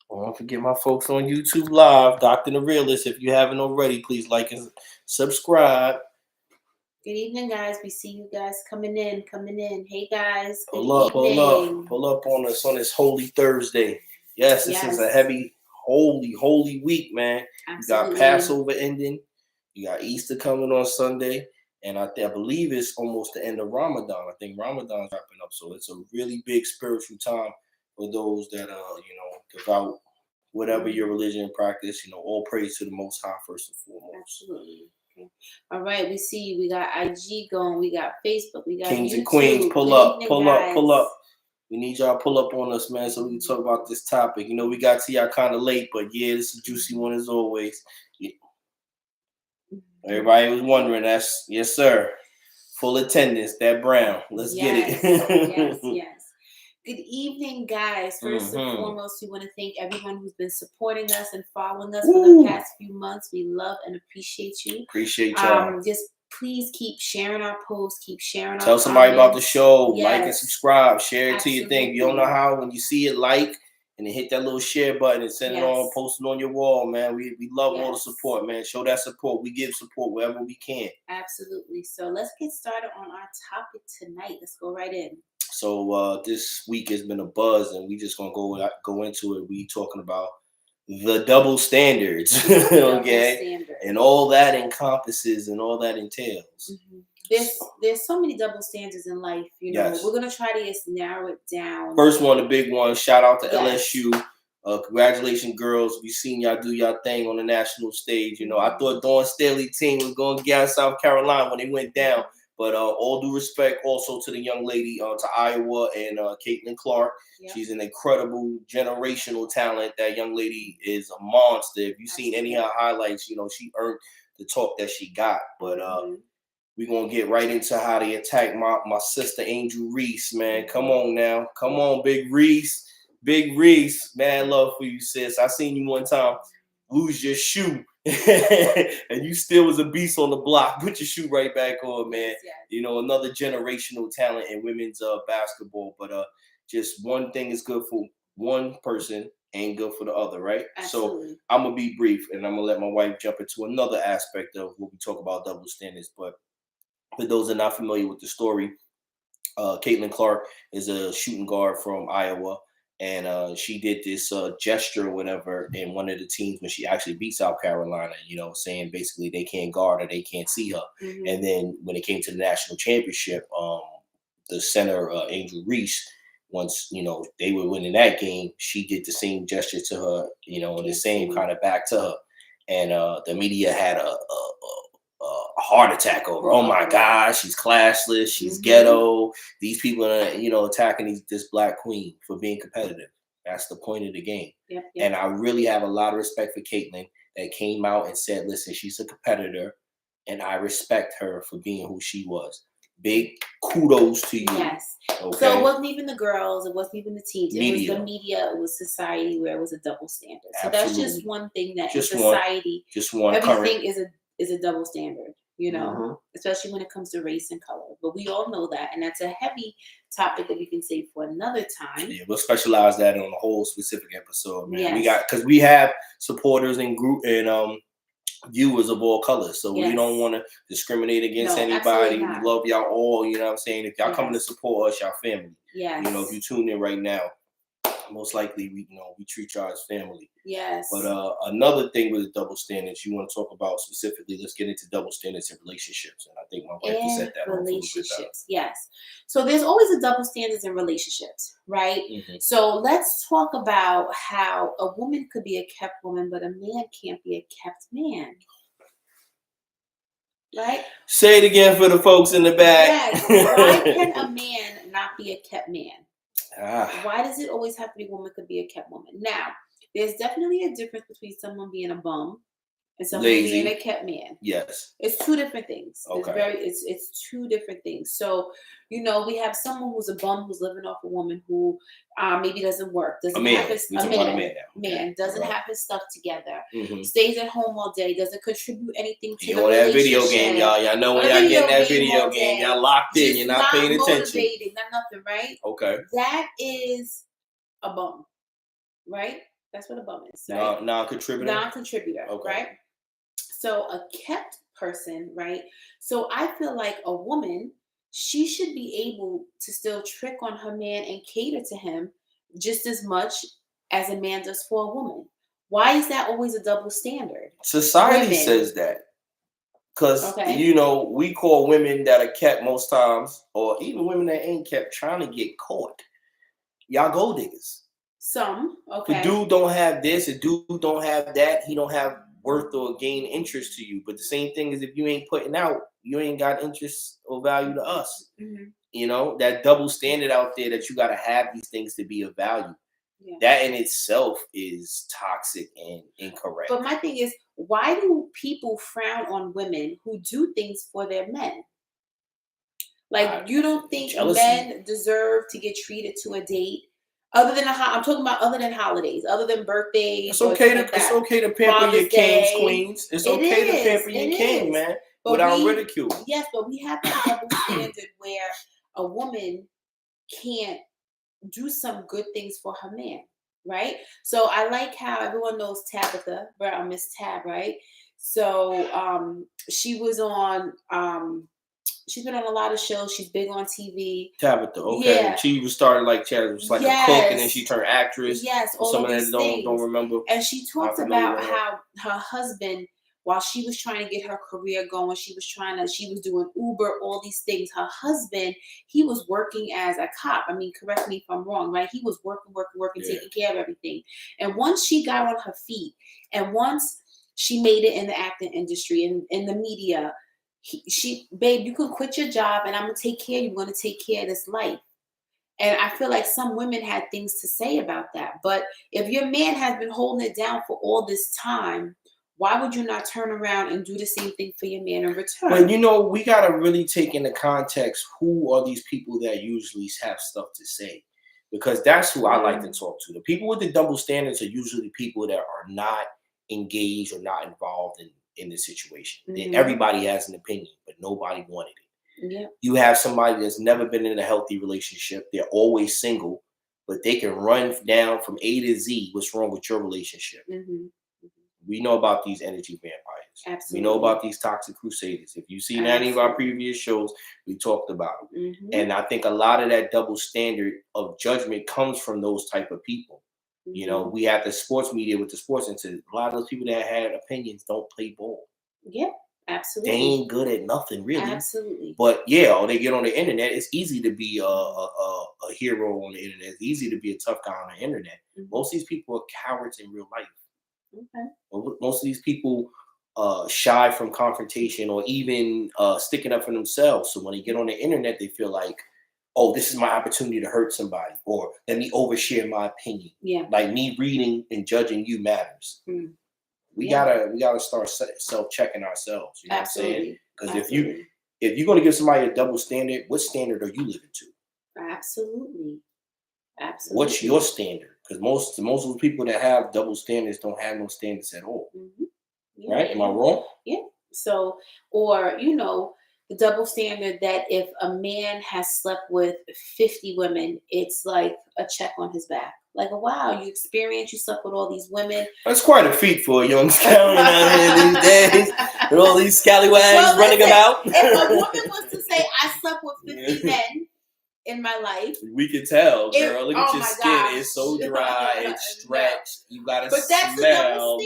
Don't forget my folks on YouTube Live, Dr. The Realist. If you haven't already, please like and subscribe. Good evening, guys. We see you guys coming in. Hey, guys. Good Pull evening. up on us on this Holy Thursday. Yes, this is a heavy, holy week, man. Absolutely. You got Passover ending. You got Easter coming on Sunday. And I believe it's almost the end of Ramadan. I think Ramadan's wrapping up. So it's a really big spiritual time for those that devout whatever your religion and practice. All praise to the Most High first and foremost. Absolutely. Okay. All right, we see we got IG going, we got Facebook, we got Kings YouTube. and Queens, pull up. We need y'all pull up on us, man, so we can talk about this topic. We got to y'all kind of late, but yeah, this is a juicy one as always. Yeah. Everybody was wondering. That's yes, sir. Full attendance. That Brown. Let's get it. Yes. Good evening, guys. First and foremost, we want to thank everyone who's been supporting us and following us for the past few months. We love and appreciate you. Appreciate y'all. Just please keep sharing our posts. Keep sharing. Tell somebody about the show. Like and subscribe. Share it to your thing. If you don't know how, when you see it, like and then hit that little share button and send it on, post it on your wall, man. We love all the support, man. Show that support. We give support wherever we can. Absolutely. So let's get started on our topic tonight. Let's go right in. So this week has been a buzz, and we just gonna go into it. We talking about the double standards, okay, and all that encompasses and all that entails. There's so many double standards in life. We're gonna try to just narrow it down. First one, the big one. Shout out to LSU. Congratulations, girls. We seen y'all do y'all thing on the national stage. I thought Dawn Staley team was going to get out South Carolina when they went down. But all due respect also to the young lady, to Iowa and Caitlin Clark. Yep. She's an incredible generational talent. That young lady is a monster. If you've seen any of her highlights, she earned the talk that she got. But we're going to get right into how they attack my sister, Angel Reese, man. Come on now. Come on, Big Reese. Big Reese, man, love for you, sis. I seen you one time lose your shoe, and you still was a beast on the block. Put your shoe right back on, man. Yes. Another generational talent in women's basketball. But just one thing is good for one person ain't good for the other, right? Absolutely. So I'm going to be brief, and I'm going to let my wife jump into another aspect of what we talk about double standards. But for those that are not familiar with the story, Caitlin Clark is a shooting guard from Iowa. And she did this gesture or whatever in one of the teams when she actually beat South Carolina, saying basically they can't guard her, they can't see her. Mm-hmm. And then when it came to the national championship, the center, Angel Reese, once, they were winning that game, she did the same gesture to her, and the same kind of back to her. And the media had a heart attack over. Oh my gosh, she's classless, she's ghetto. These people are, attacking this black queen for being competitive. That's the point of the game. Yep. And I really have a lot of respect for Caitlin that came out and said, listen, she's a competitor and I respect her for being who she was. Big kudos to you. Yes. Okay? So it wasn't even the girls, it wasn't even the teams. It was the media, it was society where it was a double standard. So that's just one thing that in society, everything is a double standard. Especially when it comes to race and color. But we all know that, and that's a heavy topic that we can save for another time. Yeah, we'll specialize that on a whole specific episode, man. Yes. We have supporters and group and viewers of all colors, so we don't want to discriminate against anybody. We love y'all all. You know what I'm saying? If y'all coming to support us, y'all family. Yes. If you tune in right now, most likely we treat y'all as family. Yes. But another thing with the double standards you want to talk about specifically, let's get into double standards in relationships. And I think my wife has said that. Relationships, yes. So there's always a double standards in relationships, right? Mm-hmm. So let's talk about how a woman could be a kept woman, but a man can't be a kept man. Right? Say it again for the folks in the back. Yes. Why can a man not be a kept man? Why does it always have to be a woman could be a kept woman? Now, there's definitely a difference between someone being a bum and someone being a kept man. Yes. It's two different things. Okay. It's two different things. So, we have someone who's a bum who's living off a woman who maybe doesn't work, doesn't have his doesn't have his stuff together, stays at home all day, doesn't contribute anything to the relationship. That video game, y'all. Y'all know when y'all getting that video game, y'all locked in, you're not paying attention. Not nothing, right? Okay. That is a bum, right? That's what a bum is, right? Non-contributor? Non-contributor, okay. Right? So a kept person, right? So I feel like a woman, she should be able to still trick on her man and cater to him just as much as a man does for a woman. Why is that always a double standard? Society says that. Because, we call women that are kept most times, or even women that ain't kept, trying to get caught. Y'all gold diggers. Some, okay. The dude don't have this, a dude don't have that, he don't have worth or gain interest to you. But the same thing is, if you ain't putting out, you ain't got interest or value to us. Mm-hmm. That double standard out there that you got to have these things to be of value. Yeah. That in itself is toxic and incorrect. But my thing is, why do people frown on women who do things for their men? Like, you don't think jealousy. Men deserve to get treated to a date other than I'm talking about other than holidays, other than birthdays. It's okay to pamper Father's your kings, queens. It's okay to pamper your king, man, without ridicule. Yes, but we have that double standard where a woman can't do some good things for her man, right? So I like how everyone knows Tabitha, right? Miss Tab, right? So she was on she's been on a lot of shows. She's big on TV. Tabitha, okay. Yeah. She was started like Chad, was like a cook, and then she turned actress. Yes, all some of these that don't remember. And she talked about how her husband, while she was trying to get her career going, she was doing Uber, all these things. Her husband, he was working as a cop. I mean, correct me if I'm wrong, right? He was working, taking care of everything. And once she got on her feet, and once she made it in the acting industry and in the media, babe, you can quit your job and I'm going to take care of you. I'm going to take care of this life. And I feel like some women had things to say about that. But if your man has been holding it down for all this time, why would you not turn around and do the same thing for your man in return? But we got to really take into context who are these people that usually have stuff to say. Because that's who I like to talk to. The people with the double standards are usually people that are not engaged or not involved in the situation. Mm-hmm. Everybody has an opinion, but nobody wanted it. Yeah. You have somebody that's never been in a healthy relationship. They're always single, but they can run down from A to Z what's wrong with your relationship. Mm-hmm. We know about these energy vampires. Absolutely. We know about these toxic crusaders. If you've seen any of our previous shows, we talked about them. Mm-hmm. And I think a lot of that double standard of judgment comes from those type of people. Mm-hmm. We have the sports media with the sports incident. A lot of those people that had opinions don't play ball. Yeah, absolutely. They ain't good at nothing, really. Absolutely. But or they get on the internet. It's easy to be a hero on the internet. It's easy to be a tough guy on the internet. Mm-hmm. Most of these people are cowards in real life. Okay. Most of these people shy from confrontation or even sticking up for themselves. So when they get on the internet, they feel like, oh, this is my opportunity to hurt somebody, or let me overshare my opinion. Yeah. Like me reading and judging you matters. Mm. We gotta start self-checking ourselves. You know Absolutely. What I'm saying? Because if you're gonna give somebody a double standard, what standard are you living to? Absolutely. What's your standard? Because most of the people that have double standards don't have no standards at all. Mm-hmm. Yeah. Right? Am I wrong? Yeah. So, or the double standard that if a man has slept with 50 women, it's like a check on his back. Like, wow, you slept with all these women. That's quite a feat for a young scallion out here these days. And all these scallywags running about. If a woman was to say, I slept with 50 men in my life. We can tell, girl. Look at your skin. It's so dry. It's stretched. You gotta smell. But that's a double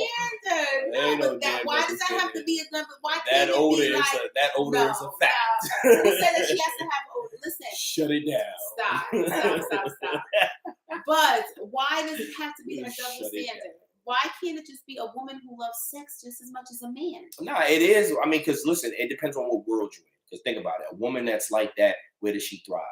standard. Why does that have to be a number? Why can't it be like... That odor is a fact. Who said that she has to have odor? Listen. Shut it down. Stop. But why does it have to be a double standard? Why can't it just be a woman who loves sex just as much as a man? Nah, it is. I mean, because listen, it depends on what world you're in. Because think about it. A woman that's like that, where does she thrive?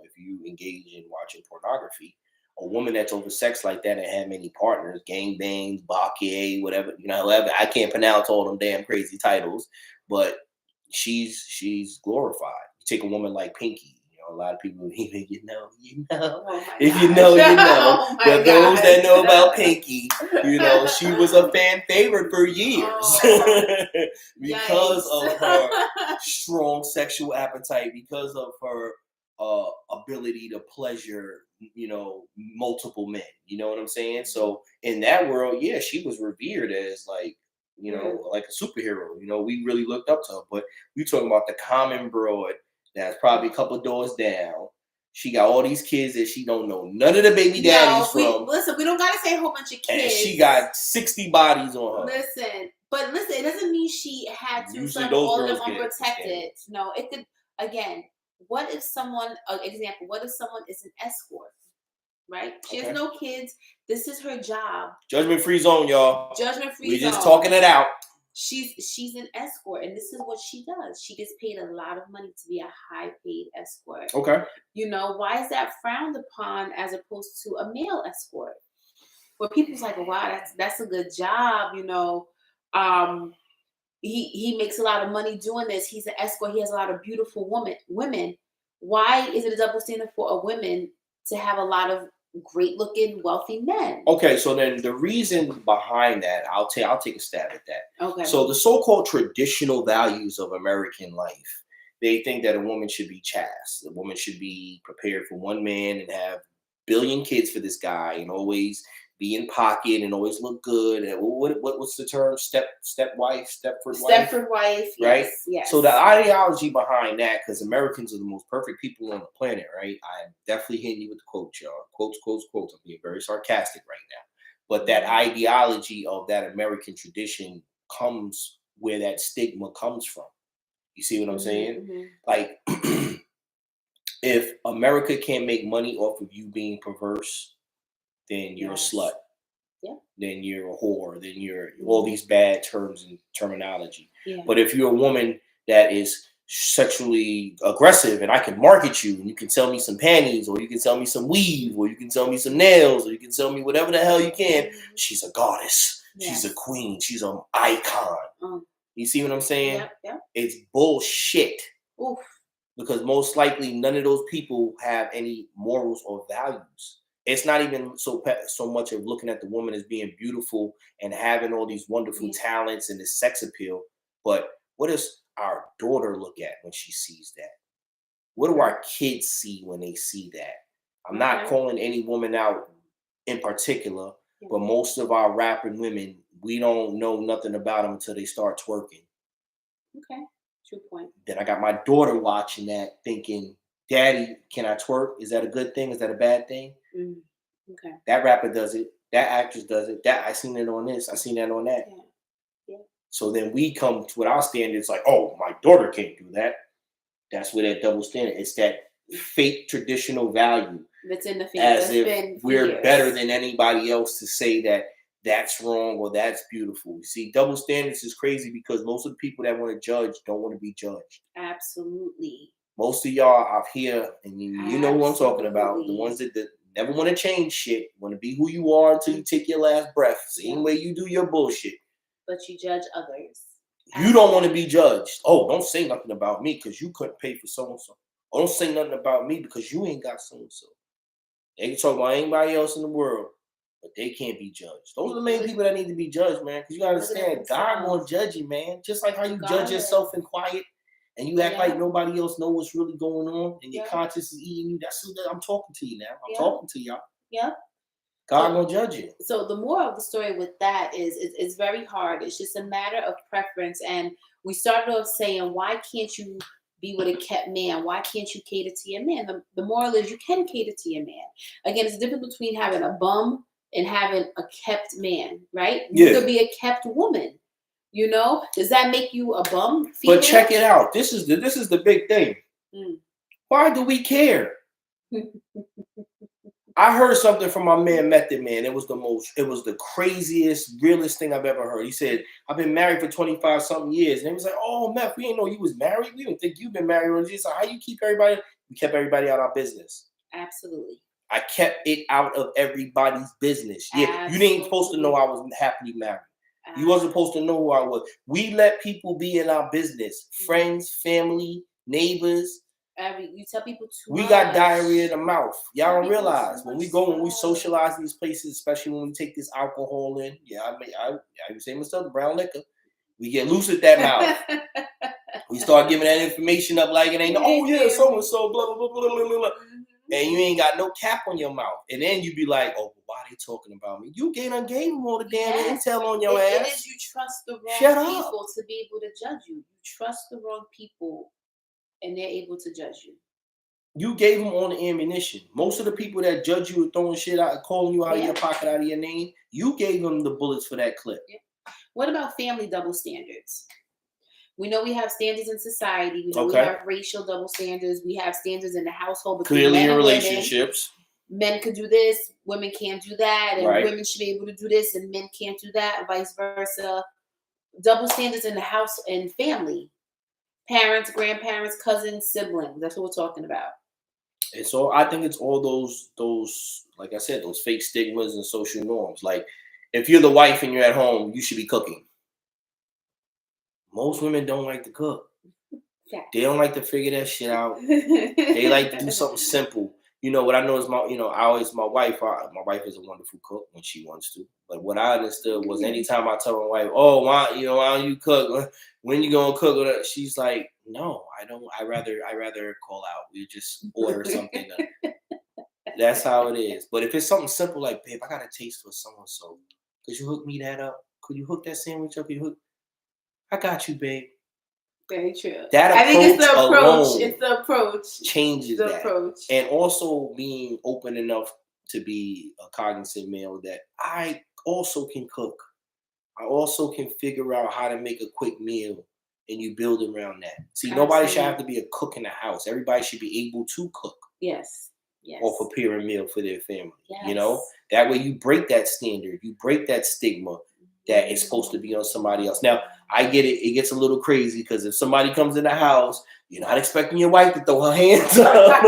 If you engage in watching pornography, a woman that's over sex like that and had many partners, gangbangs, Bakier, whatever, I can't pronounce all them damn crazy titles, but she's glorified. You take a woman like Pinky. A lot of people, if you know. If you know, you know. But those that know about Pinky, she was a fan favorite for years because of her strong sexual appetite, because of her ability to pleasure, multiple men. You know what I'm saying? So in that world, yeah, she was revered as like, like a superhero. We really looked up to her. But we talking about the common broad that's probably a couple doors down. She got all these kids that she don't know none of the baby daddies from. Listen, we don't gotta say a whole bunch of kids. And she got 60 bodies on her. Listen, it doesn't mean she had to send all of them unprotected. No, it could, again, what if someone, example, what if someone is an escort, right? She has no kids. This is her job. Judgment free zone, y'all. Judgment free zone. We just talking it out. She's an escort, and this is what she does. She gets paid a lot of money to be a high paid escort. Okay. Why is that frowned upon as opposed to a male escort? Where people's like, wow, that's a good job, he makes a lot of money doing this. He's an escort. He has a lot of beautiful women. Why is it a double standard for a woman to have a lot of great looking, wealthy men? Okay, so then the reason behind that, I'll take a stab at that. Okay. So the so-called traditional values of American life, they think that a woman should be chaste. A woman should be prepared for one man and have billion kids for this guy and always be in pocket and always look good. And what's the term? Stepford wife, right? Yes. So the ideology behind that, because Americans are the most perfect people on the planet, right? I'm definitely hitting you with the quotes, y'all. Quotes. I'm being very sarcastic right now. But that ideology of that American tradition comes where that stigma comes from. You see what I'm saying? Mm-hmm. Like, if America can't make money off of you being perverse, then you're a slut. Yeah. Then you're a whore. Then you're all these bad terms and terminology. Yeah. But if you're a woman that is sexually aggressive and I can market you and you can sell me some panties or you can sell me some weave or you can sell me some nails or you can sell me whatever the hell you can, she's a goddess. Yes. She's a queen. She's an icon. You see what I'm saying? Yeah. It's bullshit. Oof. Because most likely none of those people have any morals or values. It's not even so much of looking at the woman as being beautiful and having all these wonderful talents and this sex appeal, but what does our daughter look at when she sees that? What do our kids see when they see that? I'm not calling any woman out in particular, but most of our rapping women, we don't know nothing about them until they start twerking. Okay, true point. Then I got my daughter watching that thinking, Daddy, can I twerk? Is that a good thing? Is that a bad thing? Okay. That rapper does it. That actress does it. That I seen it on this. I seen that on that. Yeah. So then we come to with our standards like, oh, my daughter can't do that. That's where that double standard. It's that fake traditional value. That's in the family. As if we're better than anybody else to say that that's wrong or that's beautiful. You see, double standards is crazy because most of the people that want to judge don't want to be judged. Absolutely. Most of y'all out here, and you know what I'm talking about, the ones that never want to change shit, want to be who you are until you take your last breath. Same way you do your bullshit. But you judge others. You don't want to be judged. Oh, don't say nothing about me because you couldn't pay for so-and-so. Oh, don't say nothing about me because you ain't got so-and-so. They can talk about anybody else in the world, but they can't be judged. Those are the main people that need to be judged, man. Because you got to understand, God won't judge you, man. Just like how you judge yourself in quiet and you act like nobody else knows what's really going on and your conscience is eating you. That's what I'm talking to you now. I'm talking to y'all. Yeah. God won't judge you. So the moral of the story with that is it's very hard. It's just a matter of preference. And we started off saying, why can't you be with a kept man? Why can't you cater to your man? The moral is you can cater to your man. Again, it's the difference between having a bum and having a kept man, right? You could be a kept woman. Does that make you a bum female? But check it out. This is the big thing. Why do we care? I heard something from my man Method Man. It was the craziest, realest thing I've ever heard. He said, I've been married for 25 something years. And he was like, oh, Meth, we didn't know you was married. We didn't think you've been married. He's like, how you keep everybody? We kept everybody out of our business. Absolutely. I kept it out of everybody's business. Yeah, Absolutely. You ain't supposed to know I was happily married. You wasn't supposed to know who I was. We let people be in our business. Friends, family, neighbors. You tell people too we much. Got diarrhea in the mouth. Y'all don't realize when we socialize in these places, especially when we take this alcohol in. Yeah, I say myself, the brown liquor. We get loose at that mouth. We start giving that information up like it ain't. Oh yeah, so and so, blah blah blah blah blah blah. And you ain't got no cap on your mouth. And then you be like, oh, why are they talking about me? You gave them all the damn intel on your ass. It is you trust the wrong people to be able to judge you. You trust the wrong people and they're able to judge you. You gave them all the ammunition. Most of the people that judge you and throwing shit out, calling you out of your pocket, out of your name, you gave them the bullets for that clip. Yeah. What about family double standards? We know we have standards in society. We know we have racial double standards. We have standards in the household. Clearly in relationships. Men could do this, women can't do that, and women should be able to do this, and men can't do that, and vice versa. Double standards in the house and family. Parents, grandparents, cousins, siblings. That's what we're talking about. And so I think it's all those, like I said, those fake stigmas and social norms. Like, if you're the wife and you're at home, you should be cooking. Most women don't like to cook. They don't like to figure that shit out. They like to do something simple. You know, what I know is my wife is a wonderful cook when she wants to. But what I understood was anytime I tell my wife, oh, why don't you cook? When you gonna cook? She's like, no, I don't. I rather call out. We just order something. That's how it is. But if it's something simple like, babe, I got a taste for so-and-so. Could you hook me that up? Could you hook that sandwich up? I got you, babe. Very true. I think it's the approach. It's the approach. Changes the approach. And also being open enough to be a cognizant male that I also can cook. I also can figure out how to make a quick meal, and you build around that. See, nobody should have to be a cook in the house. Everybody should be able to cook. Yes. Or prepare a meal for their family. Yes. You know? That way you break that standard. You break that stigma that it's supposed to be on somebody else. Now, I get it. It gets a little crazy because if somebody comes in the house, you're not expecting your wife to throw her hands up.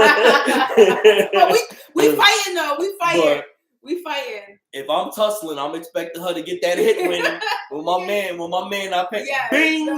we fighting though. We fighting. If I'm tussling, I'm expecting her to get that hit with my man, I pay. Bing,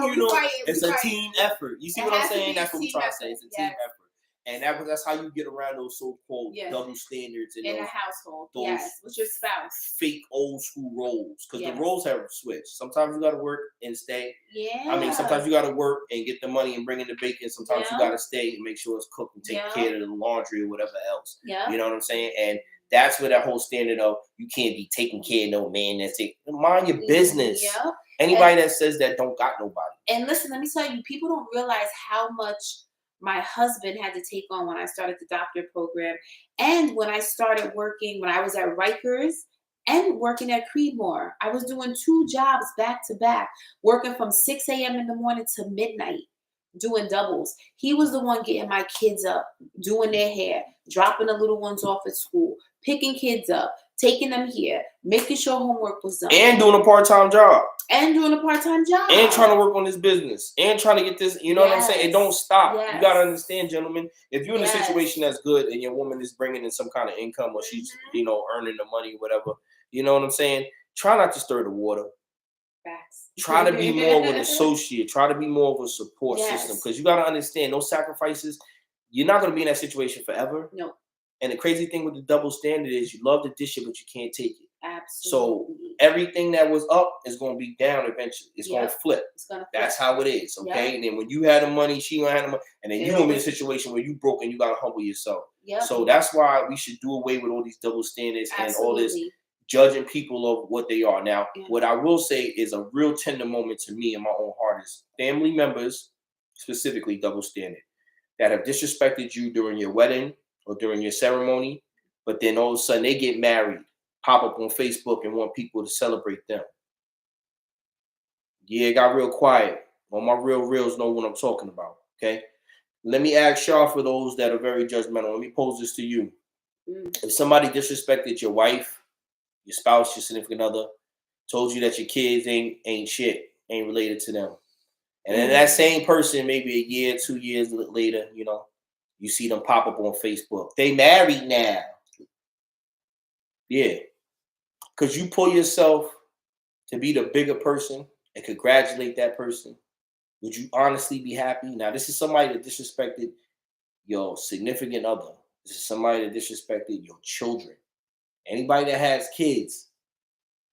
it's a team effort. You see what I'm saying? That's what I'm trying to say. It's a team effort. And that's how you get around those so-called double standards in a household. With your spouse. Fake old school roles. Because the roles have switched. Sometimes you got to work and stay. Yeah. I mean, sometimes you got to work and get the money and bring in the bacon. Sometimes you got to stay and make sure it's cooked and take care of the laundry or whatever else. Yeah. You know what I'm saying? And that's where that whole standard of you can't be taking care of no man. Mind your business. Yeah. Anybody that says that don't got nobody. And listen, let me tell you, people don't realize how much my husband had to take on when I started the doctor program, and when I started working, when I was at Rikers and working at Creedmoor. I was doing 2 jobs back to back, working from 6 a.m. in the morning to midnight, doing doubles. He was the one getting my kids up, doing their hair, dropping the little ones off at school, picking kids up, taking them here, making sure homework was done. And doing a part-time job. And trying to work on this business. And trying to get this, you know what I'm saying? It don't stop. You got to understand, gentlemen, if you're in a situation that's good and your woman is bringing in some kind of income or she's, earning the money, whatever, you know what I'm saying? Try not to stir the water. Facts. Try to be more of an associate. Try to be more of a support system. Because you got to understand, those sacrifices, you're not going to be in that situation forever. No. And the crazy thing with the double standard is you love to dish it, but you can't take it. Absolutely. So everything that was up is going to be down eventually. It's going to flip. That's how it is, okay? Yep. And then when you had the money, she gonna have the money. And then you're going to be in a situation where you broke and you got to humble yourself. Yep. So that's why we should do away with all these double standards and all this judging people of what they are. Now, what I will say is a real tender moment to me in my own heart is family members, specifically double standard, that have disrespected you during your wedding or during your ceremony, but then all of a sudden they get married, pop up on Facebook and want people to celebrate them. Yeah, it got real quiet. All my real reals know what I'm talking about, okay? Let me ask y'all, for those that are very judgmental, let me pose this to you. If somebody disrespected your wife, your spouse, your significant other, told you that your kids ain't shit, ain't related to them, and then that same person, maybe a year, 2 years later, you see them pop up on Facebook. They married now. Yeah. Because you pull yourself to be the bigger person and congratulate that person. Would you honestly be happy? Now, this is somebody that disrespected your significant other. This is somebody that disrespected your children. Anybody that has kids,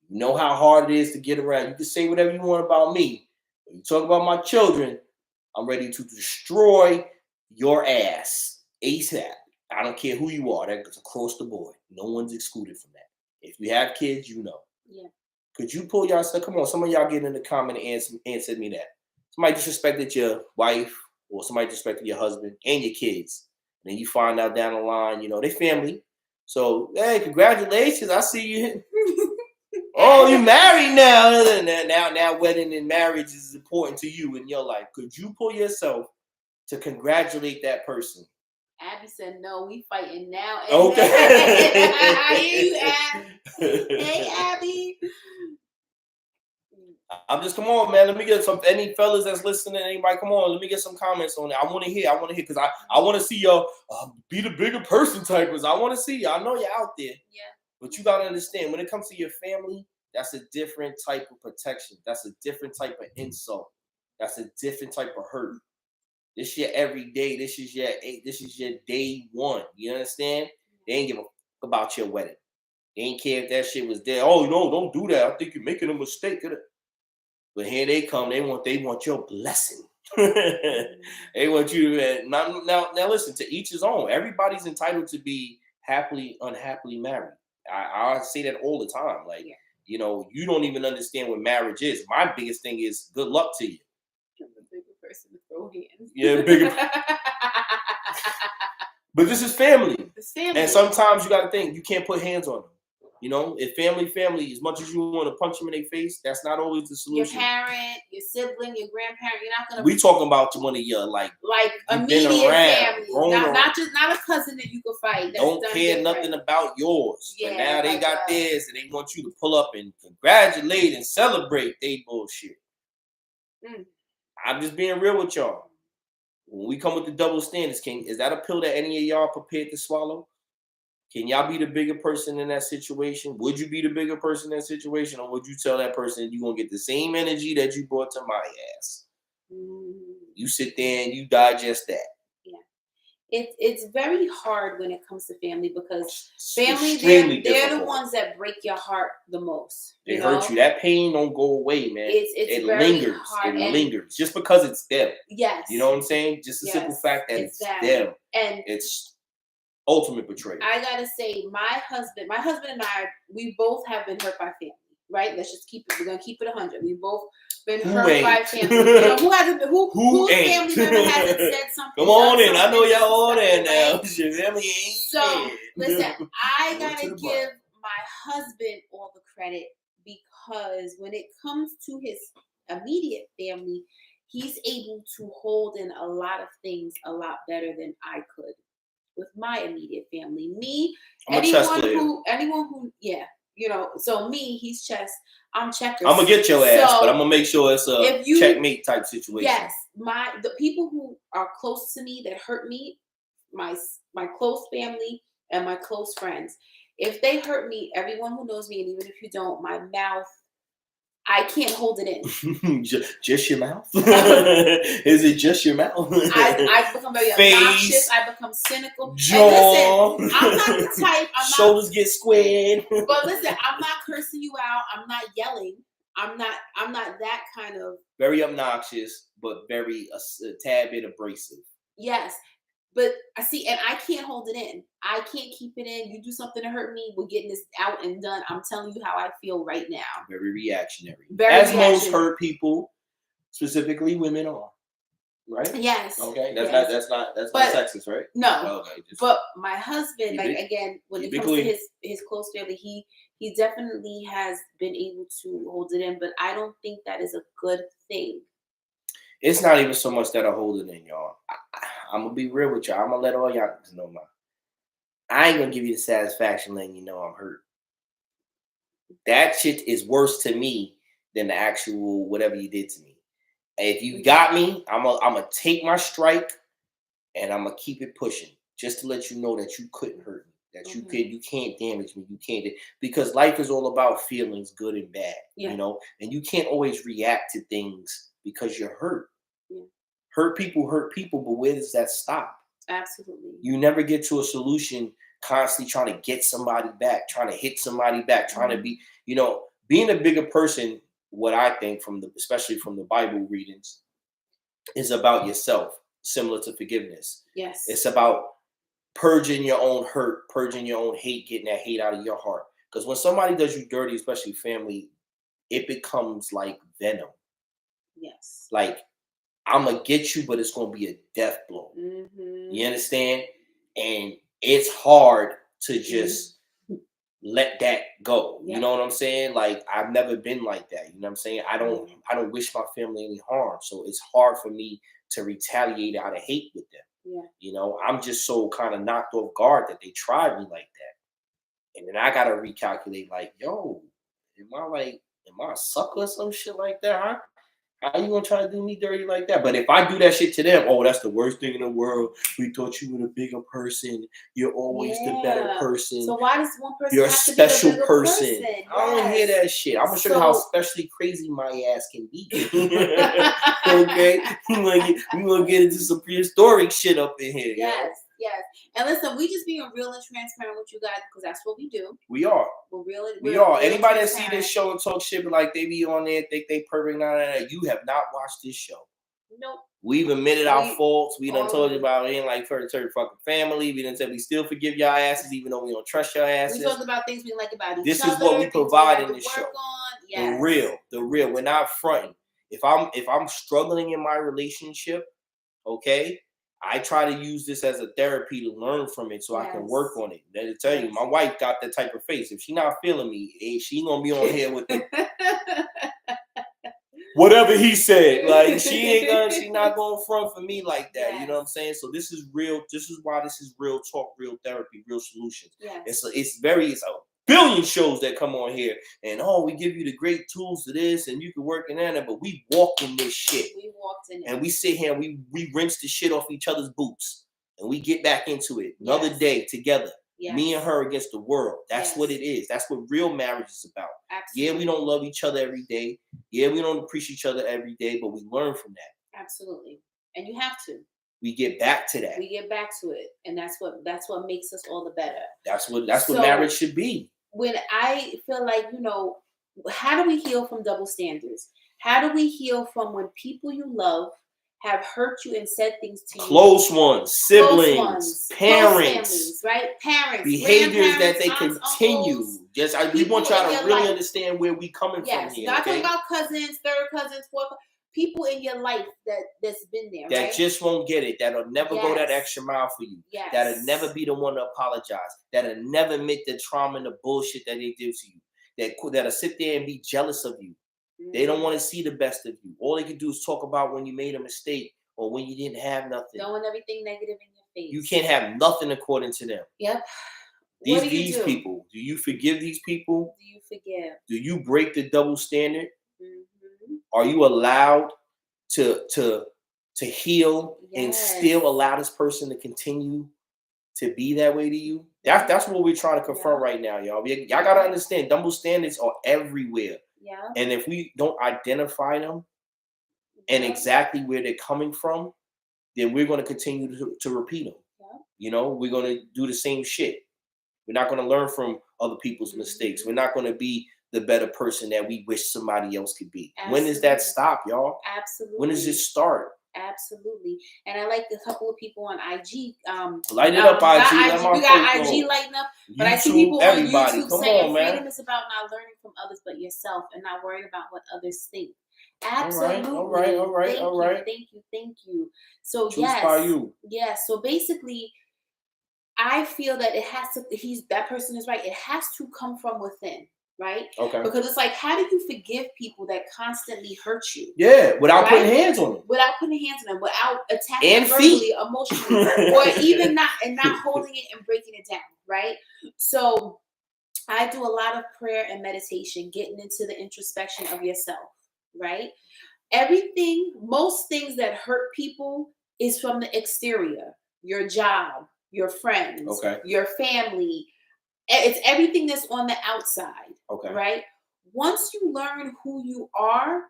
you know how hard it is to get around. You can say whatever you want about me. When you talk about my children, I'm ready to destroy your ass ASAP. I don't care who you are. That's across the board. No one's excluded from that. If you have kids, you know. Yeah. Could you pull yourself? Come on, some of y'all get in the comment and answer me that. Somebody disrespected your wife or somebody disrespected your husband and your kids. And then you find out down the line, they family. So, hey, congratulations. I see you. Oh, you're married now. Now wedding and marriage is important to you in your life. Could you pull yourself to congratulate that person? Abby said, no, we fighting now. Okay. I hear you, Ab. Hey, Abby. I'm just, come on, man. Let me get any fellas that's listening, anybody, come on. Let me get some comments on it. I want to hear, because I want to see y'all be the bigger person typers. I want to see y'all. I know you're out there. Yeah. But you got to understand, when it comes to your family, that's a different type of protection. That's a different type of insult. That's a different type of hurt. This your everyday. This is your day one. You understand? They ain't give a fuck about your wedding. They ain't care if that shit was there. Oh, no, don't do that. I think you're making a mistake. But here they come. They want your blessing. They want you to now. Listen, to each his own. Everybody's entitled to be happily, unhappily married. I say that all the time. Like, you don't even understand what marriage is. My biggest thing is good luck to you. I'm the bigger person to throw hands. Yeah, bigger. But this is family. It's family. And sometimes you got to think, you can't put hands on them. If family, as much as you want to punch them in their face, that's not always the solution. Your parent, your sibling, your grandparent, you're not gonna. We talking about one of your like immediate family, not a cousin that you could fight. Don't care nothing about yours. Yeah, but now they got theirs, and they want you to pull up and congratulate and celebrate they bullshit. I'm just being real with y'all. When we come with the double standards, is that a pill that any of y'all prepared to swallow? Can y'all be the bigger person in that situation? Would you be the bigger person in that situation? Or would you tell that person you're going to get the same energy that you brought to my ass? You sit there and you digest that. Yeah. It's very hard when it comes to family, because family, they're the ones that break your heart the most. They hurt you. That pain don't go away, man. It lingers. Hard. It lingers. Just because it's them. Yes. You know what I'm saying? Just the simple fact that it's them. And it's ultimate betrayal. I gotta say, my husband and I, we both have been hurt by family, right? Let's just we're gonna keep it 100. We both been hurt by family. Who hasn't been? Whose family member hasn't said something? Come on in. I know y'all all there now. Your family ain't. So listen, I gotta give my husband all the credit, because when it comes to his immediate family, he's able to hold in a lot of things a lot better than I could. With my immediate family, anyone who, so me, he's chess, I'm checkers. I'm gonna get your ass, but I'm gonna make sure it's a checkmate type situation. Yes, the people who are close to me that hurt me, my close family and my close friends, if they hurt me, everyone who knows me, and even if you don't, my mouth, I can't hold it in. Just your mouth? Is it just your mouth? I become very obnoxious. I become cynical. Jaw. And listen, I'm not the type. Shoulders get squared. But listen, I'm not cursing you out. I'm not yelling. I'm not that kind of. Very obnoxious, but very a tad bit abrasive. Yes. But I see, and I can't hold it in. I can't keep it in. You do something to hurt me, we're getting this out and done. I'm telling you how I feel right now. Very reactionary. As most hurt people, specifically women, are. Right? Yes. Okay. That's not sexist, right? No. Okay. But my husband, again, when it comes to his close family, he definitely has been able to hold it in, but I don't think that is a good thing. It's not even so much that I hold it in, y'all. I'm gonna be real with y'all. I'm gonna let all y'all know I ain't gonna give you the satisfaction letting you know I'm hurt. That shit is worse to me than the actual whatever you did to me. If you got me, I'm gonna take my strike and I'm gonna keep it pushing, just to let you know that you couldn't hurt me, that you can't damage me, you can't, because life is all about feelings, good and bad, and you can't always react to things because you're hurt. Yeah. Hurt people, but where does that stop? Absolutely. You never get to a solution constantly trying to get somebody back, trying to hit somebody back, trying to be, being a bigger person. What I think especially from the Bible readings, is about yourself, similar to forgiveness. Yes. It's about purging your own hurt, purging your own hate, getting that hate out of your heart. Because when somebody does you dirty, especially family, it becomes like venom. Yes. Like, I'm going to get you, but it's going to be a death blow. Mm-hmm. You understand? And it's hard to just let that go. Yep. You know what I'm saying? Like, I've never been like that. You know what I'm saying? I don't wish my family any harm. So it's hard for me to retaliate out of hate with them. Yeah. You know, I'm just so kind of knocked off guard that they tried me like that. And then I gotta recalculate, like, yo, am I a sucker or some shit like that? How you gonna try to do me dirty like that? But if I do that shit to them, oh, that's the worst thing in the world. We thought you were the bigger person. You're always the better person. So why does one person You're have a special to be the person? Yes. I don't hear that shit. I'm gonna show you how especially crazy my ass can be. Okay, we gonna get into some prehistoric shit up in here. Yes. Yes. And listen, we just being real and transparent with you guys because that's what we do. We are. We are. Anybody that see this show and talk shit, but like they be on there, think they perfect, you have not watched this show. Nope. We've admitted our faults. We done told you about it ain't like for fucking family. We done said we still forgive y'all asses, even though we don't trust your asses. We talked about things we like about each other. This is what we provide in this show. Yes. The real. We're not fronting. If I'm struggling in my relationship, okay, I try to use this as a therapy to learn from it so I can work on it. Then to tell you, my wife got that type of face. If she not feeling me, she gonna be on here with the whatever he said. Like she not gonna front for me like that. Yes. You know what I'm saying? So this is real. This is why this is real talk, real therapy, real solutions. Yes. It's a billion shows that come on here and we give you the great tools to this and you can work in that, but we walk in this shit. We walked in it. And we sit here and we rinse the shit off each other's boots and we get back into it another day together. Yes. Me and her against the world. That's what it is. That's what real marriage is about. Absolutely. Yeah, we don't love each other every day. Yeah, we don't appreciate each other every day, but we learn from that. Absolutely. And you have to. We get back to that. We get back to it. And that's what makes us all the better. That's what marriage should be. When I feel like, how do we heal from double standards? How do we heal from when people you love have hurt you and said things to you? Close ones, siblings, parents, families, right? Parents, behaviors that they continue. We want y'all to really understand where we coming from here. Not talking about cousins, third cousins, fourth. People in your life that's been there, that right? just won't get it. That'll never go that extra mile for you. Yes. That'll never be the one to apologize. That'll never admit the trauma and the bullshit that they did to you. That'll sit there and be jealous of you. Mm-hmm. They don't want to see the best of you. All they can do is talk about when you made a mistake or when you didn't have nothing. Throwing everything negative in your face. You can't have nothing according to them. Yep. These people. Do you forgive these people? Do you forgive? Do you break the double standard? Mm-hmm. Are you allowed to heal and still allow this person to continue to be that way to you? That's what we're trying to confront right now, y'all. Y'all gotta understand, double standards are everywhere. Yeah. And if we don't identify them and exactly where they're coming from, then we're going to continue to repeat them. Yeah. We're going to do the same shit. We're not going to learn from other people's mistakes. We're not going to be the better person that we wish somebody else could be. Absolutely. When does that stop, y'all? Absolutely. When does it start? Absolutely. And I like a couple of people on IG. Light it up, IG. We got IG lighting up. But I see people on YouTube saying freedom is about not learning from others but yourself and not worrying about what others think. Absolutely. All right. Thank you. So Choose by you. Yes. So basically, I feel that it has to. That person is right. It has to come from within. Right? Okay. Because it's like, how do you forgive people that constantly hurt you? Yeah, without putting hands on them. Without putting hands on them, without attacking them verbally, emotionally, or even not holding it and breaking it down, right? So I do a lot of prayer and meditation, getting into the introspection of yourself, right? Most things that hurt people is from the exterior. Your job, your friends, your family. It's everything that's on the outside, right? Once you learn who you are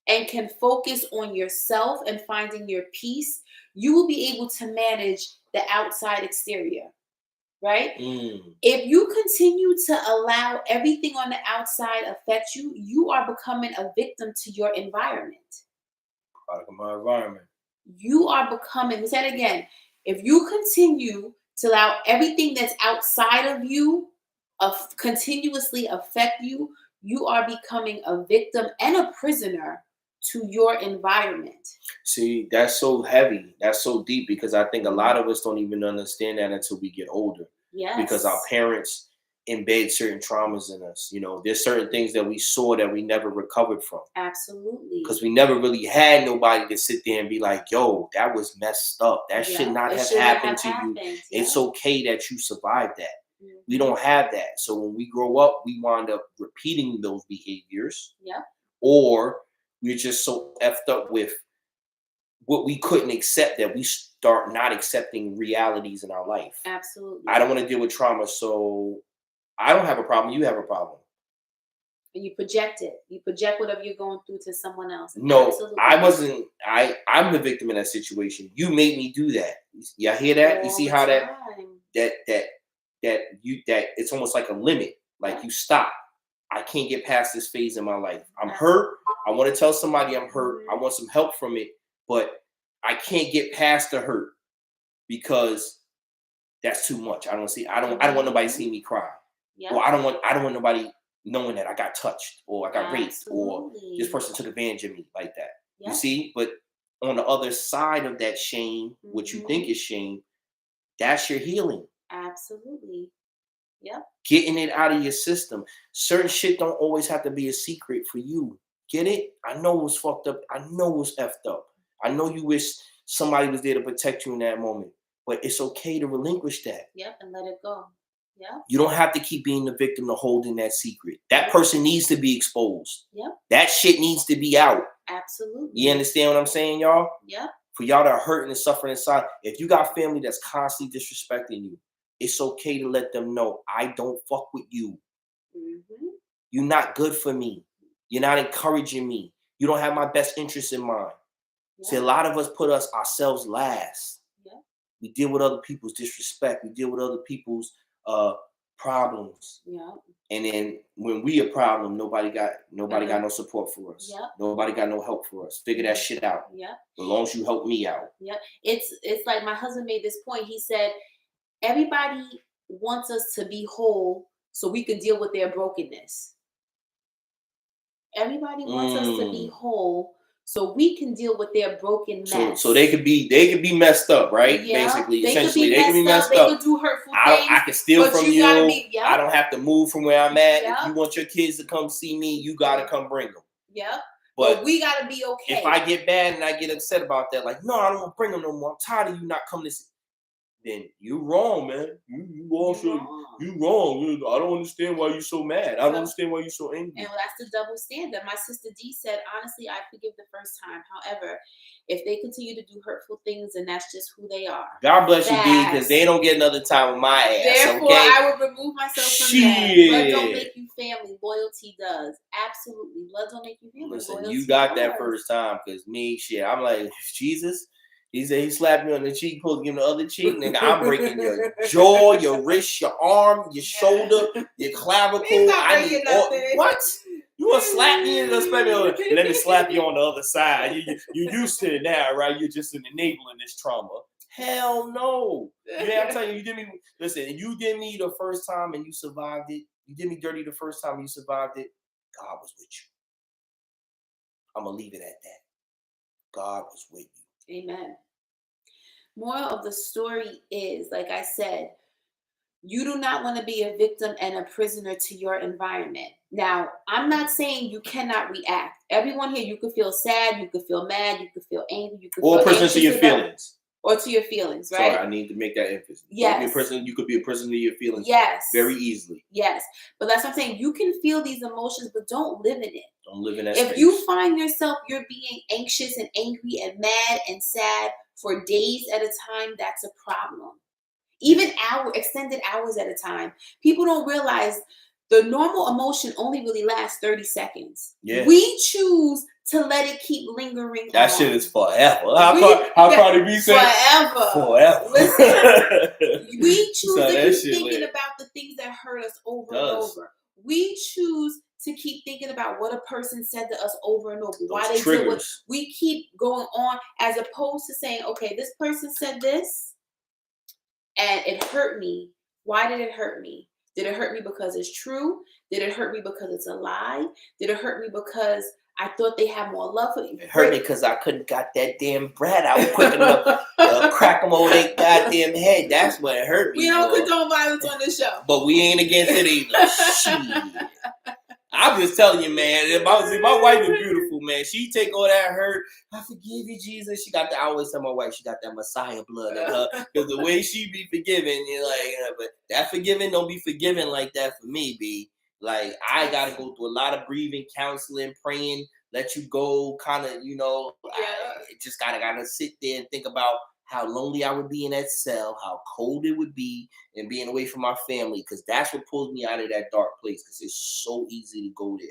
and can focus on yourself and finding your peace, you will be able to manage the outside exterior, right? If you continue to allow everything on the outside affect you, you are becoming a victim to your environment. Product of my environment. You are becoming, we said again, if you continue to allow everything that's outside of you continuously affect you, you are becoming a victim and a prisoner to your environment. See, that's so heavy. That's so deep, because I think a lot of us don't even understand that until we get older. Yes. Because our parents embed certain traumas in us. You know, there's certain things that we saw that we never recovered from. Absolutely. Because we never really had nobody to sit there and be like, yo, that was messed up. That should not have happened to you. Yeah. It's okay that you survived that. Mm-hmm. We don't have that. So when we grow up, we wind up repeating those behaviors. Yeah. Or we're just so effed up with what we couldn't accept that we start not accepting realities in our life. Absolutely. I don't want to deal with trauma, so I don't have a problem. You have a problem. And you project it. You project whatever you're going through to someone else. No, absolutely. I wasn't. I'm the victim in that situation. You made me do that. Y'all hear that? All you see how that it's almost like a limit. Like you stop. I can't get past this phase in my life. I'm hurt. I want to tell somebody I'm hurt. I want some help from it, but I can't get past the hurt because that's too much. I don't want nobody seeing me cry. Yep. Or I don't want nobody knowing that I got touched or I got raped or this person took advantage of me like that. Yep. You see? But on the other side of that shame, what you think is shame, that's your healing. Absolutely. Yep. Getting it out of your system. Certain shit don't always have to be a secret for you. Get it? I know it was fucked up. I know it was effed up. I know you wish somebody was there to protect you in that moment. But it's okay to relinquish that. Yep, and let it go. Yeah. You don't have to keep being the victim to holding that secret. That person needs to be exposed. Yep. That shit needs to be out. Absolutely. You understand what I'm saying, y'all? Yep. For y'all that are hurting and suffering inside, if you got family that's constantly disrespecting you, it's okay to let them know, I don't fuck with you. Mm-hmm. You're not good for me. You're not encouraging me. You don't have my best interests in mind. Yeah. See, a lot of us put ourselves last. Yeah. We deal with other people's disrespect. We deal with other people's problems. Yeah. And then when we a problem, nobody got no support for us. Yeah. Nobody got no help for us. Figure that shit out. Yeah. As long as you help me out. Yeah. It's like my husband made this point. He said, everybody wants us to be whole so we can deal with their brokenness. Everybody wants us to be whole so we can deal with their broken mess. So they could be messed up, right? Yeah, basically, they essentially, they can be messed up. They could do hurtful things. I can steal from you. I don't have to move from where I'm at. If you want your kids to come see me, you gotta come bring them. Yep. But we gotta be okay. If I get bad and I get upset about that, like, no, I don't want to bring them no more. I'm tired of you not coming to see. Then you wrong, man. You wrong. I don't understand why you're so mad. I don't understand why you're so angry. And that's the double standard. My sister D said, honestly, I forgive the first time. However, if they continue to do hurtful things, then that's just who they are. God bless you, D, because they don't get another time with my ass. Therefore, okay? I will remove myself from that. Blood don't make you family. Loyalty does. Absolutely. Blood don't make you family. Listen, loyalty you got does. that first time, because me, shit, I'm like, Jesus. He said he slapped me on the cheek, supposed to give him the other cheek. Nigga, I'm breaking your jaw, your wrist, your arm, your shoulder, your clavicle. What? You want to slap me and let me slap you on the other side. You're used to it now, right? You're just enabling this trauma. Hell no. Yeah, I'm telling you, you did me. Listen, you did me the first time and you survived it. You did me dirty the first time and you survived it. God was with you. I'm going to leave it at that. God was with you. Amen. Moral of the story is, like I said, you do not want to be a victim and a prisoner to your environment. Now, I'm not saying you cannot react. Everyone here, you could feel sad, you could feel mad, you could feel angry, you could feel prisoner to your feelings. Or to your feelings, right? Sorry, I need to make that emphasis. Yes. You could be a prisoner to your feelings. Yes. Very easily. Yes. But that's what I'm saying. You can feel these emotions, but don't live in it. Don't live in that If space. you find yourself, you're being anxious and angry and mad and sad for days at a time, that's a problem. Even extended hours at a time. People don't realize the normal emotion only really lasts 30 seconds. Yeah. We choose to let it keep lingering That on. shit is forever. How Cardi B said? Forever. Listen, we choose to keep thinking about the things that hurt us over and over. we choose to keep thinking about what a person said to us over and over, why they did what we keep going on, as opposed to saying, okay, this person said this and it hurt me. Why did it hurt me? Did it hurt me because it's true? Did it hurt me because it's a lie? Did it hurt me because I thought they had more love for me? It hurt me because I couldn't got that damn brat out quick enough to crack them over their goddamn head. That's what it hurt me. We don't condone violence on this show. But we ain't against it either. Shit. I'm just telling you, man. My wife is beautiful, man. She take all that hurt. I forgive you, Jesus. She got I always tell my wife she got that Messiah blood in her. Because the way she be forgiving, you're like, but that forgiving don't be forgiving like that for me, B. Like, I got to go through a lot of breathing, counseling, praying, let you go, kind of, I just got to sit there and think about how lonely I would be in that cell, how cold it would be, and being away from my family, because that's what pulls me out of that dark place, because it's so easy to go there.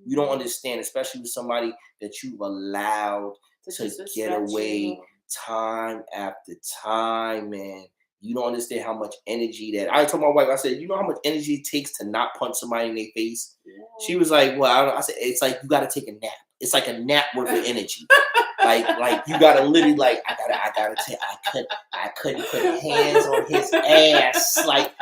You don't understand, especially with somebody that you've allowed to get away time after time, man. You don't understand how much energy that I told my wife. I said, you know how much energy it takes to not punch somebody in their face? Yeah. She was like, well, I said, it's like you got to take a nap. It's like a nap worth of energy. like you gotta literally I couldn't put hands on his ass. Like,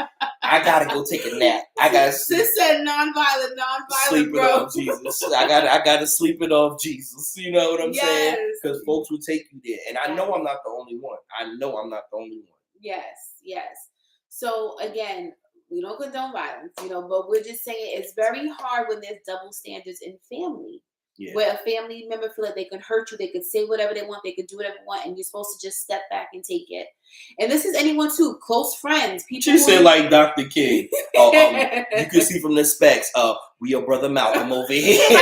I gotta go take a nap. I gotta Sis said non-violent, sleep bro. it off Jesus. I gotta sleep it off Jesus. You know what I'm saying? Because folks will take you there. And I know I'm not the only one. Yes. So again, we don't condone violence, but we're just saying it's very hard when there's double standards in family. Yeah. Where a family member feel like they can hurt you, they could say whatever they want, they could do whatever they want, and you're supposed to just step back and take it. And this is anyone too, close friends, people. She said like Dr. King. You can see from the specs. We are Brother Malcolm over here.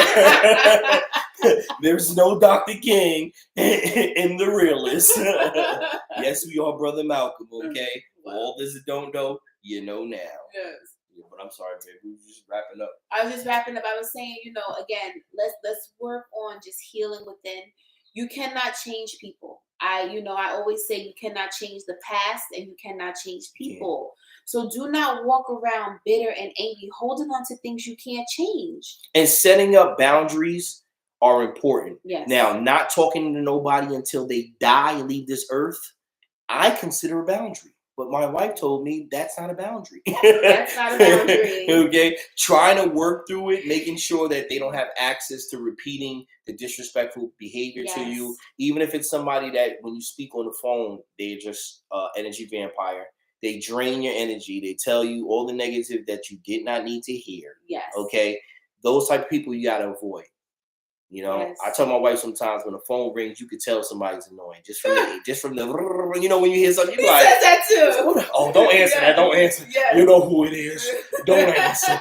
There's no Dr. King in the Realist. Yes, we are Brother Malcolm. Okay, all this that don't know, you know now. Yes. But I'm sorry, babe. We were just wrapping up. I was just wrapping up. I was saying, again, let's work on just healing within. You cannot change people. I always say you cannot change the past and you cannot change people. Yeah. So do not walk around bitter and angry, holding on to things you can't change. And setting up boundaries are important. Yes. Now, not talking to nobody until they die and leave this earth, I consider a boundary. But my wife told me that's not a boundary. That's not a boundary. Okay? Trying to work through it, making sure that they don't have access to repeating the disrespectful behavior to you. Even if it's somebody that when you speak on the phone, they're just energy vampire. They drain your energy. They tell you all the negative that you did not need to hear. Yes. Okay? Those type of people you got to avoid. I tell my wife sometimes when the phone rings, you could tell somebody's annoying just from the when you hear something. You like, says that too. Oh, don't answer that. Don't answer. Yes. You know who it is. Don't answer.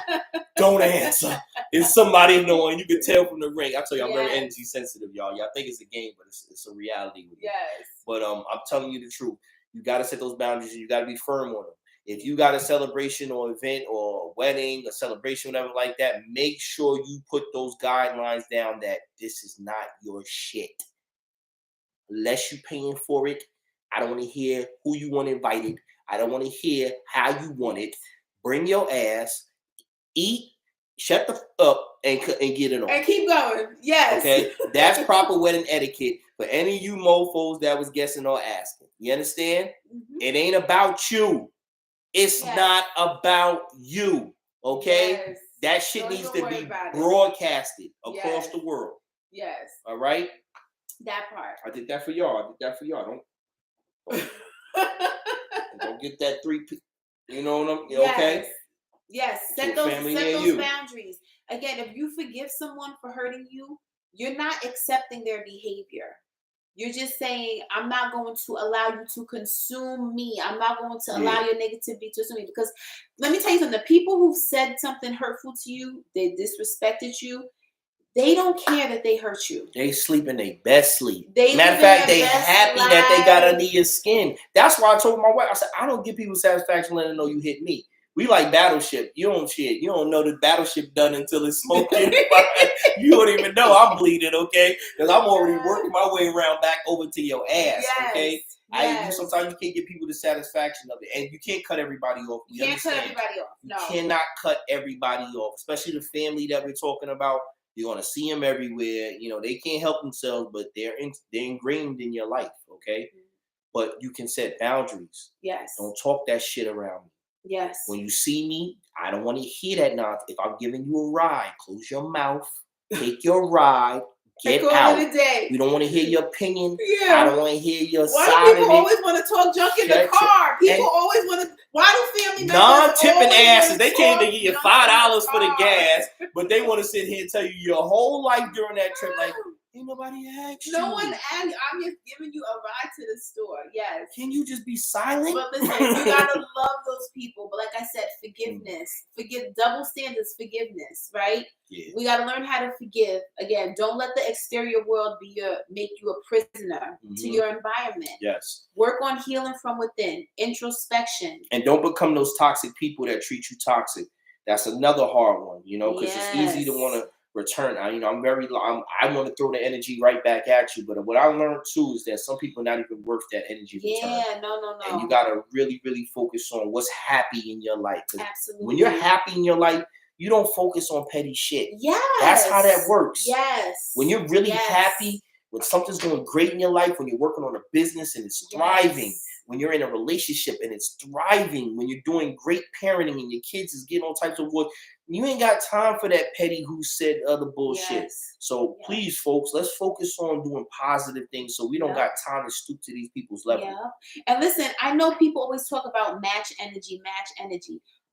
Don't answer. It's somebody annoying. You can tell from the ring. I tell you, I'm very energy sensitive, y'all. Y'all think it's a game, but it's a reality with me. Yes. But I'm telling you the truth. You got to set those boundaries and you got to be firm on them. If you got a celebration or event or a wedding, a celebration, whatever like that, make sure you put those guidelines down that this is not your shit. Unless you're paying for it, I don't want to hear who you want invited. I don't want to hear how you want it. Bring your ass, eat, shut the f up, and get it on. And keep going. Yes. Okay? That's proper wedding etiquette for any of you mofos that was guessing or asking. You understand? Mm-hmm. It ain't about you. It's not about you, okay? Yes. That shit needs to be broadcasted across the world. Yes. All right? That part. I did that for y'all. Don't get that 3 P. You know what I'm okay? Yes. Set those boundaries. Again, if you forgive someone for hurting you, you're not accepting their behavior. You're just saying, I'm not going to allow you to consume me. I'm not going to allow your negativity to consume me. Because let me tell you something. The people who said something hurtful to you, they disrespected you, they don't care that they hurt you. They sleep in their best sleep. Matter of fact, they happy that they got under your skin. That's why I told my wife, I said, I don't give people satisfaction letting them know you hit me. We like Battleship. You don't know the Battleship done until it's smoking. You don't even know I'm bleeding, okay? Because I'm already working my way around back over to your ass, okay? Sometimes you can't give people the satisfaction of it, and you can't cut everybody off. You can't cut everybody off. No, you cannot cut everybody off, especially the family that we're talking about. You're gonna see them everywhere. You know, they can't help themselves, but they're ingrained in your life. Okay, but you can set boundaries. Yes. Don't talk that shit around me. Yes. When you see me, I don't want to hear that nonsense. If I'm giving you a ride, close your mouth. Take your ride. Get out. We don't want to hear your opinion. Yeah. I don't want to hear your side of it. Why do people always want to talk junk in the car? People always want to. Why do family members non-tipping asses? They can't even give you $5 for the gas, but they want to sit here and tell you your whole life during that trip. Like, ain't nobody asked you. No one asked. I'm just giving you a ride to the store. Yes. Can you just be silent? But listen, you gotta love those people. But like I said, forgiveness, double standards, forgiveness, right? Yeah. We gotta learn how to forgive. Again, don't let the exterior world make you a prisoner to your environment. Yes. Work on healing from within, introspection, and don't become those toxic people that treat you toxic. That's another hard one, you know, because it's easy to want to return. I want to throw the energy right back at you, but what I learned too is that some people are not even worth that energy return. Yeah, no. And you gotta really, really focus on what's happy in your life. Absolutely. When you're happy in your life, you don't focus on petty shit. Yes. That's how that works. Yes. When you're really happy, when something's going great in your life, when you're working on a business and it's thriving, when you're in a relationship and it's thriving, when you're doing great parenting and your kids is getting all types of work, you ain't got time for that petty who said other bullshit. Yes. So please, folks, let's focus on doing positive things so we don't got time to stoop to these people's level. Yeah. And listen, I know people always talk about match energy.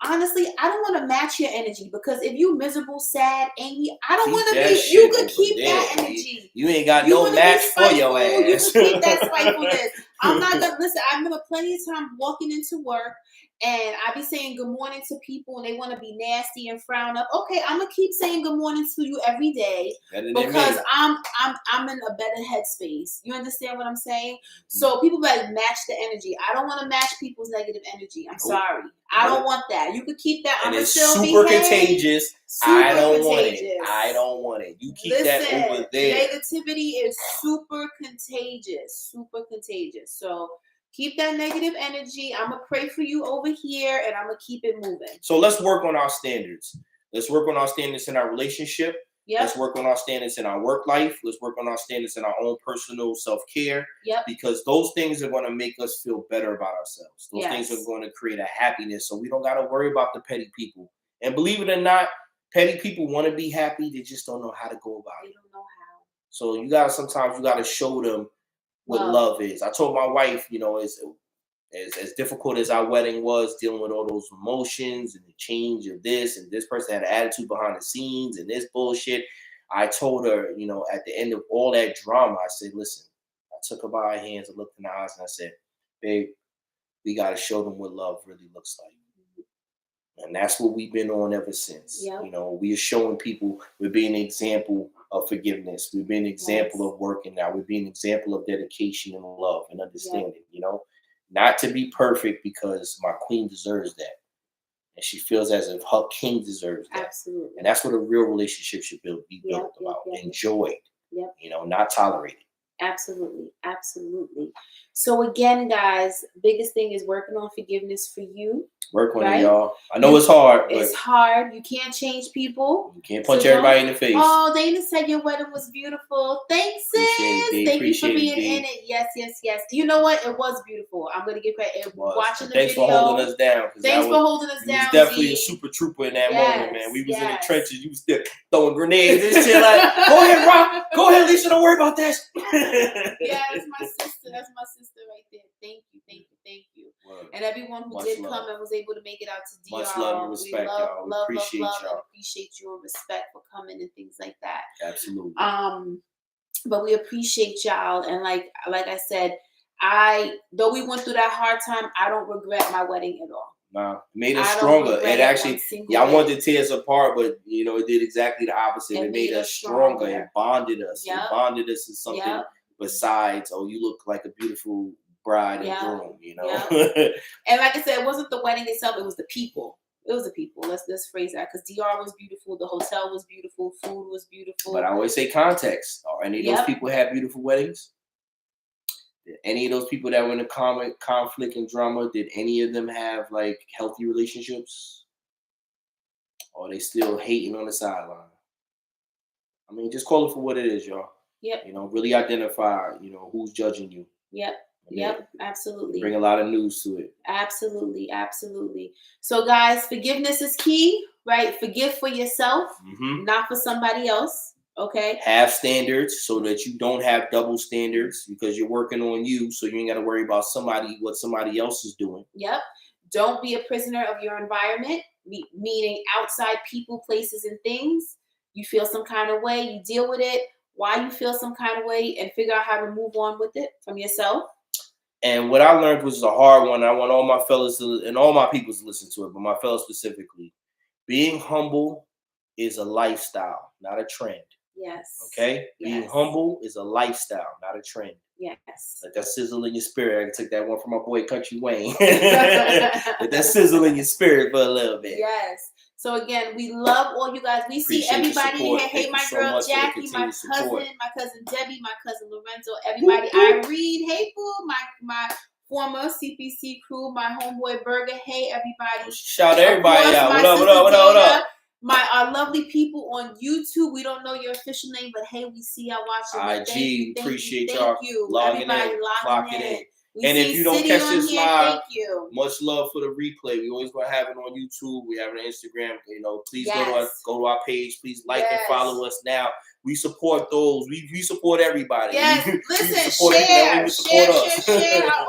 Honestly, I don't want to match your energy because if you miserable, sad, angry, I don't want to be. You could keep that energy. You ain't got no match for your ass. You can keep that spitefulness. I'm not gonna listen. I remember plenty of time walking into work and I be saying good morning to people and they want to be nasty and frown up. Okay, I'm gonna keep saying good morning to you every day because I'm in a better headspace. You understand what I'm saying? So people like match the energy. I don't want to match people's negative energy. I'm sorry. I don't want that. You could keep that. And it's super contagious. I don't want it. You keep that over there. Negativity is super contagious. So keep that negative energy. I'm going to pray for you over here and I'm going to keep it moving. So let's work on our standards. Let's work on our standards in our relationship. Yep. Let's work on our standards in our work life. Let's work on our standards in our own personal self-care. Yep. Because those things are going to make us feel better about ourselves. Those things are going to create a happiness. So we don't got to worry about the petty people. And believe it or not, petty people want to be happy. They just don't know how to go about it. They don't know how. So sometimes you got to show them what love is. I told my wife, you know, as difficult as our wedding was, dealing with all those emotions and the change of this, and this person had an attitude behind the scenes and this bullshit. I told her, you know, at the end of all that drama, I said, listen, I took her by her hands and looked in her eyes and I said, babe, we got to show them what love really looks like. And that's what we've been on ever since. Yep. You know, we are showing people, we're being an example of forgiveness. We've been an example of working out. We've been an example of dedication and love and understanding, you know. Not to be perfect because my queen deserves that. And she feels as if her king deserves that. Absolutely. And that's what a real relationship should be built about. Enjoyed. Yep. You know, not tolerated. Absolutely. So again, guys, biggest thing is working on forgiveness for you. Work on it, y'all. I know it's hard. It's hard. You can't change people. You can't punch everybody in the face. Oh, Dana said your wedding was beautiful. Thanks, sis. Thank you for being in it. Yes. You know what? It was beautiful. I'm going to give credit. Watching the Thanks video. for holding us down. Thanks for holding us down. You was definitely a super trooper in that moment, man. We was in the trenches. You was still throwing grenades and shit like, go ahead, Rock. Go ahead, Lisa. Don't worry about that. Yeah, that's my sister. That's my sister right there. Thank you. Word. And everyone who did come and was able to make it out to DR. Much love and respect, y'all. We appreciate y'all. And appreciate you and respect for coming and things like that. Absolutely. But we appreciate y'all. And like I said, though we went through that hard time, I don't regret my wedding at all. Nah, it made us stronger. It actually, I wanted to tear us apart, but you know, it did exactly the opposite. It made us stronger. It bonded us. It bonded us in something besides, oh, you look like a beautiful bride and groom, you know. And like I said, it wasn't the wedding itself, it was the people. Let's phrase that, because DR was beautiful, the hotel was beautiful, food was beautiful. But I always say context. Are any of those people have beautiful weddings? Did any of those people that were in the conflict and drama, did any of them have like healthy relationships? Or are they still hating on the sideline? I mean, just call it for what it is, y'all. Yep. You know, really identify, you know, who's judging you. Yep. Yep. Absolutely. Bring a lot of news to it. Absolutely. Absolutely. So, guys, forgiveness is key, right? Forgive for yourself, not for somebody else. Okay. Have standards so that you don't have double standards because you're working on you, so you ain't got to worry about what somebody else is doing. Yep. Don't be a prisoner of your environment, meaning outside people, places, and things. You feel some kind of way, you deal with it, why you feel some kind of way, and figure out how to move on with it from yourself. And what I learned was a hard one. I want all my fellas and all my people to listen to it, but my fellas specifically. Being humble is a lifestyle, not a trend. Yes. Okay? Yes. Being humble is a lifestyle, not a trend. Yes. Let that sizzle in your spirit. I can take that one from my boy Country Wayne. Let that sizzle in your spirit for a little bit. Yes. So again, we love all you guys. We see everybody in here. Hey, my girl Jackie, my cousin Debbie, my cousin Lorenzo, everybody. Irene, hey boo, my former CPC crew, my homeboy Burger. Hey everybody. Shout everybody out. What up? Our lovely people on YouTube. We don't know your official name, but hey, we see y'all watching. IG, appreciate y'all. Thank you. Everybody logging in. And if you don't catch this live, much love for the replay. We always gonna have it on YouTube. We have it on Instagram. You know, please go to our page. Please like and follow us now. We support those. We support everybody. Yes, listen, share.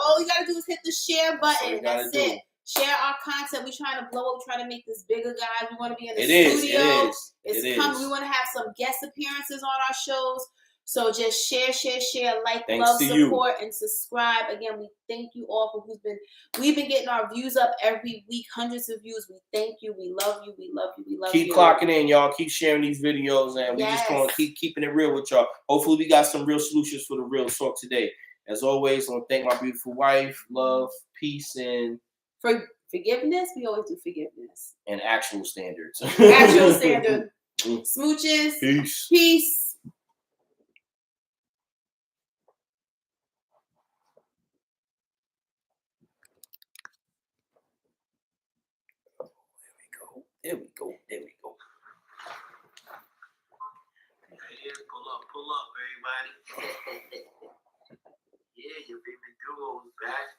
All you gotta do is hit the share button. That's it. Share our content. We're trying to blow up. We're trying to make this bigger, guys. We want to be in the studio. It's coming. We want to have some guest appearances on our shows. So just share, like, love, support, and subscribe. Again, we thank you all for we've been getting our views up every week, hundreds of views. We thank you. We love you. We love you. We love you. Keep clocking in, y'all. Keep sharing these videos, and we just gonna keep keeping it real with y'all. Hopefully, we got some real solutions for the real talk today. As always, I want to thank my beautiful wife, love, peace, and forgiveness. We always do forgiveness and actual standards. Actual standard. Smooches. Peace. There we go. Pull up, everybody. Yeah, your baby duo is back.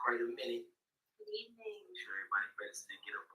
Quite a minute. Good evening. Sure, everybody better get up.